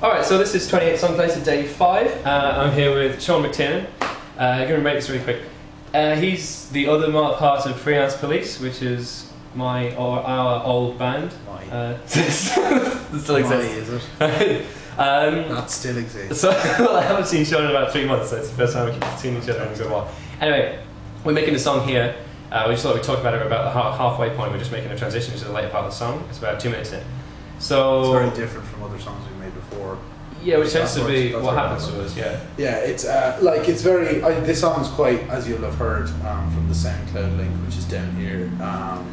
Alright, so this is 28 Songs Later, day 5. I'm here with Sean McTiernan. I'm going to make this really quick. He's the other part of Freelance Police, which is our old band. That still exists. Is it? That still exists. So, well, I haven't seen Sean in about 3 months, so it's the first time we've seen each other in a good while. Anyway, we're making a song here. We just thought we'd talk about it about the halfway point. We're just making a transition to the later part of the song. It's about 2 minutes in. So it's very different from other songs we've made before. Yeah, which tends to be what happens to us. Yeah. Yeah, it's like it's very. This song's quite, as you'll have heard from the SoundCloud link, which is down here. I'm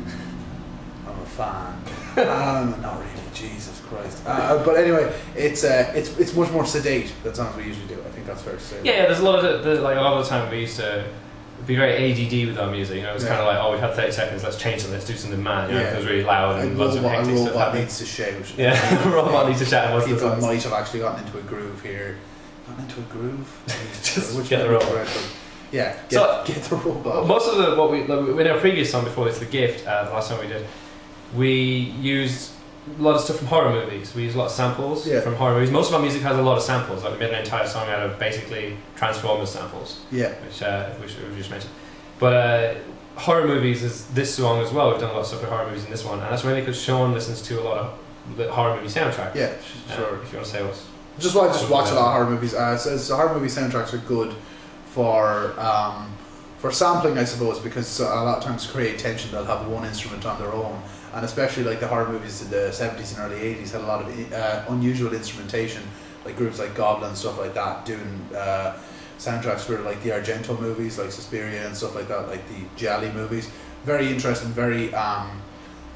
a fan. Not really. Jesus Christ. But anyway, it's much more sedate than songs we usually do. I think that's fair to say. Yeah, there's a lot of a lot of the time we used to be very ADD with our music. You know, it was kind of like, oh, we had 30 seconds. Let's change something. Let's do something mad. You know, it was really loud and lots of hectic stuff happening. Needs to shout. Yeah, robot needs to shout. Most people of the might have actually gotten into a groove here. Gotten into a groove? Just get the robot. Yeah, get the robot. Most of in our previous song before this, The Gift, the last song we did, we used a lot of stuff from horror movies. We use a lot of samples from horror movies. Most of our music has a lot of samples. Like we made an entire song out of basically Transformers samples. Yeah. Which we just mentioned. But horror movies this song as well. We've done a lot of stuff with horror movies in this one, and that's mainly because Sean listens to a lot of the horror movie soundtracks. Yeah, sure. If you want to say what's just watch a lot of horror movies. So horror movie soundtracks are good for sampling, I suppose, because a lot of times to create tension, they'll have one instrument on their own. And especially like the horror movies in the 70s and early 80s had a lot of unusual instrumentation, like groups like Goblin and stuff like that, doing soundtracks for like the Argento movies, like Suspiria and stuff like that, like the Gialli movies. Very interesting, very kind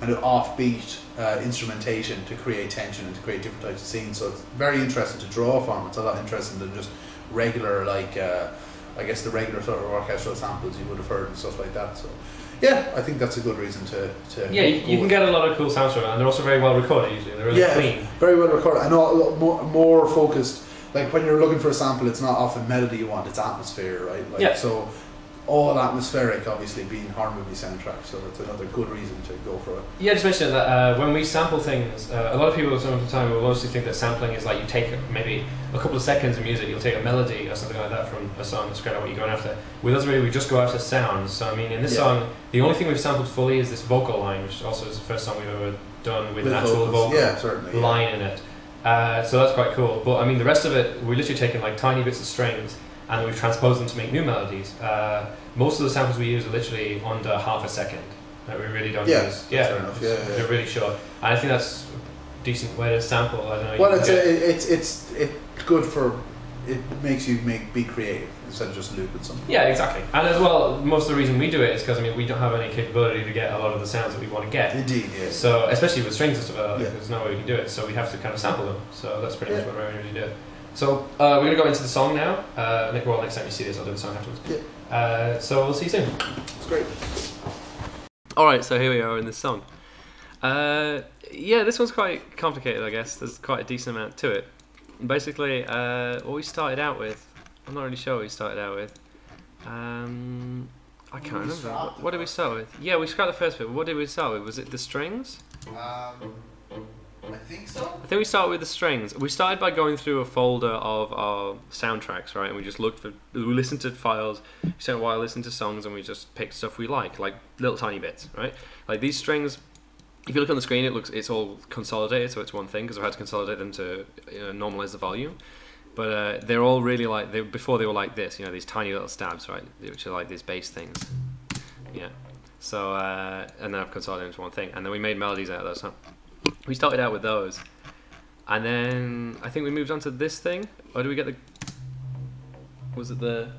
of offbeat instrumentation to create tension and to create different types of scenes. So it's very interesting to draw from. It's a lot interesting than just regular, like I guess the regular sort of orchestral samples you would have heard and stuff like that. So yeah, I think that's a good reason to yeah, you can get a lot of cool sounds from it, and they're also very well recorded usually. They're really clean. Very well recorded. I know a lot more focused. Like when you're looking for a sample, it's not often melody you want; it's atmosphere, right? Like, so all atmospheric, obviously, being horror movie soundtracks. So that's another good reason to go for it. Yeah, just mention that when we sample things, a lot of people some of the time will mostly think that sampling is like you take maybe a couple of seconds of music, you'll take a melody or something like that from a song to describe what you're going after. With us, really, we just go after sounds. So I mean, in this song, the only thing we've sampled fully is this vocal line, which also is the first song we've ever done with an actual vocal line in it. So that's quite cool. But I mean, the rest of it, we're literally taking like tiny bits of strings and we've transposed them to make new melodies. Most of the samples we use are literally under half a second. Like we really don't use. Fair enough. They're really short. And I think that's a decent way to sample. I don't know. Well, it's good for. It makes you be creative instead of just looping something. Yeah, exactly. And as well, most of the reason we do it is because I mean we don't have any capability to get a lot of the sounds that we want to get. Indeed, yeah. So especially with strings and stuff, there's no way we can do it. So we have to kind of sample them. So that's pretty much what we usually do. So we're gonna go into the song now. Nick, well, next time you see this, I'll do the song afterwards. Yeah. So we'll see you soon. It's great. All right, so here we are in this song. Yeah, this one's quite complicated, I guess. There's quite a decent amount to it. Basically, what we started out with, I'm not really sure what we started out with. I can't remember. What did we start with? Yeah, we scrapped the first bit. What did we start with? Was it the strings? I think so. I think we started with the strings. We started by going through a folder of our soundtracks, right? And we just we listened to files, we spent a while listening to songs, and we just picked stuff we like little tiny bits, right? Like these strings, if you look on the screen, it's all consolidated, so it's one thing, because I've had to consolidate them to normalize the volume. But they're all really like, before they were like this, these tiny little stabs, right? Which are like these bass things. Yeah. So, and then I've consolidated into one thing. And then we made melodies out of those. So we started out with those. And then I think we moved on to this thing. Or did we get was it the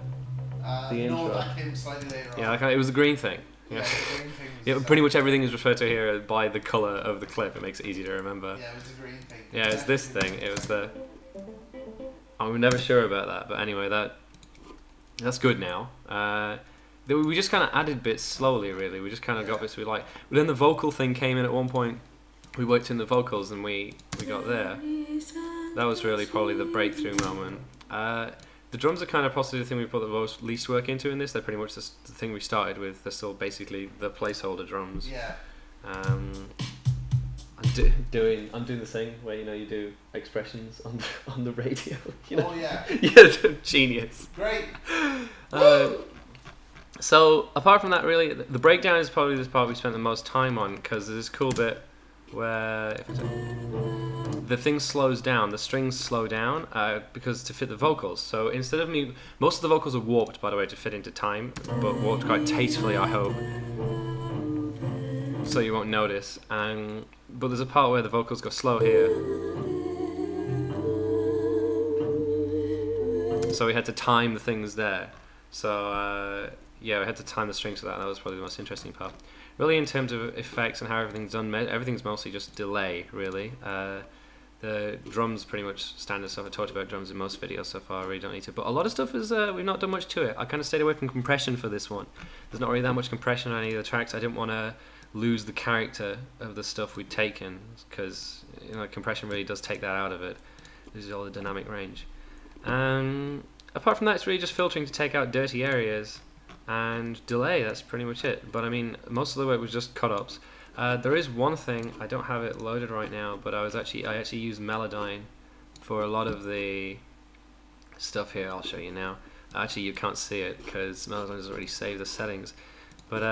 intro? No, that came slightly later on. Yeah, it was the green thing. Yeah, the green thing was yeah, pretty much everything is referred to here by the colour of the clip. It makes it easy to remember. Yeah, it was the green thing. Yeah, it's this thing. It was the... I'm never sure about that, but anyway, that's good now. We just kind of added bits slowly, really. We just kind of got bits we like. But then the vocal thing came in at one point. We worked in the vocals and we got there. That was really probably the breakthrough moment. The drums are kind of possibly the thing we put the most least work into in this. They're pretty much the thing we started with. They're still basically the placeholder drums. Yeah. I'm doing the thing where you do expressions on the radio. Oh yeah. Yeah, genius. Great. So apart from that, really, the breakdown is probably this part we spent the most time on, because there's this cool bit where the thing slows down, the strings slow down because to fit the vocals. So instead of most of the vocals are warped, by the way, to fit into time, but warped quite tastefully, I hope, so you won't notice. But there's a part where the vocals go slow here, so we had to time the things there. So yeah, we had to time the strings for that. That was probably the most interesting part. Really, in terms of effects and how everything's done, everything's mostly just delay, really. The drums pretty much standard stuff. I talked about drums in most videos so far, I really don't need to. But a lot of stuff is, we've not done much to it. I kind of stayed away from compression for this one. There's not really that much compression on any of the tracks. I didn't want to lose the character of the stuff we'd taken, because compression really does take that out of it. Loses all the dynamic range. Apart from that, it's really just filtering to take out dirty areas and delay. That's pretty much it. But I mean, most of the work was just cut-ups. There is one thing, I don't have it loaded right now, but I actually used Melodyne for a lot of the stuff here. I'll show you now. Actually, you can't see it because Melodyne doesn't really save the settings. But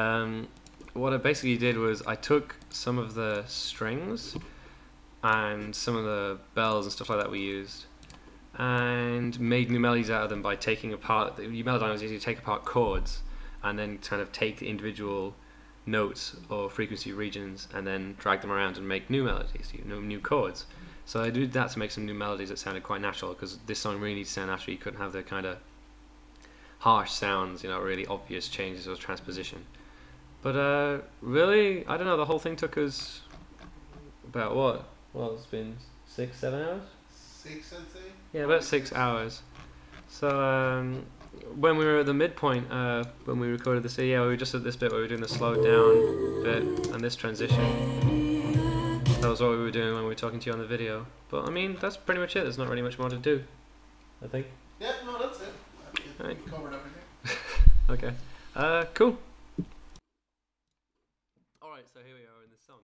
what I basically did was I took some of the strings and some of the bells and stuff like that we used, and made new melodies out of them by taking apart. Melodyne was easy to take apart chords and then kind of take the individual notes or frequency regions and then drag them around and make new melodies, new chords. So I did that to make some new melodies that sounded quite natural, because this song really needs to sound natural. You couldn't have the kind of harsh sounds, really obvious changes or transposition. But really, I don't know, the whole thing took us about what? Well, it's been 6-7 hours? 6, I'd say. Yeah, about 6 hours. So when we were at the midpoint, when we recorded this, we were just at this bit where we were doing the slowed down bit and this transition. That was what we were doing when we were talking to you on the video. But I mean, that's pretty much it. There's not really much more to do, I think. Yeah, no, that's it. Right. We covered everything. Okay. Cool. Alright, so here we are in the song.